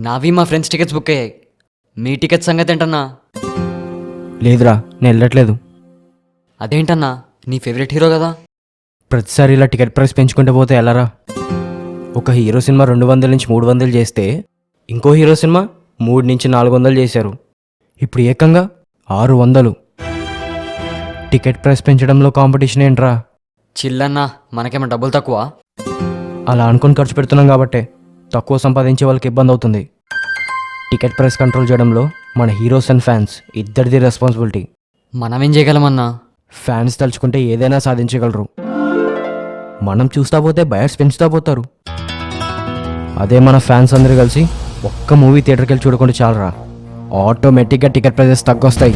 నావి మా friends tickets book అయ్యాయి. మీ టికెట్స్ సంగతి ఏంటన్నా? లేదురా, నేను వెళ్ళట్లేదు. అదేంటన్నా, నీ ఫేవరెట్ హీరో కదా. ప్రతిసారి ఇలా టికెట్ ప్రైస్ పెంచుకుంటూ పోతే ఎలారా? ఒక హీరో సినిమా 200 నుంచి 300 చేస్తే ఇంకో హీరో సినిమా 3 నుంచి 400 చేశారు. ఇప్పుడు ఏకంగా 600. టికెట్ ప్రైస్ పెంచడంలో కాంపిటీషన్ ఏంట్రా? చిల్లన్నా, మనకేమో డబ్బులు తక్కువ. అలా అనుకుని ఖర్చు పెడుతున్నాం కాబట్టే తక్కువ సంపాదించే వాళ్ళకి ఇబ్బంది అవుతుంది. టికెట్ ప్రైస్ కంట్రోల్ చేయడంలో మన హీరోస్ అండ్ ఫ్యాన్స్ ఇద్దరిది రెస్పాన్సిబిలిటీ. మనమేం చేయగలమన్నా? ఫ్యాన్స్ తలుచుకుంటే ఏదైనా సాధించగలరు. మనం చూస్తా పోతే బయర్స్ పెంచుతా పోతారు. అదే మన ఫ్యాన్స్ అందరూ కలిసి ఒక్క మూవీ థియేటర్కి వెళ్ళి చూడకుండా చాలరా, ఆటోమేటిక్గా టికెట్ ప్రైజెస్ తగ్గొస్తాయి.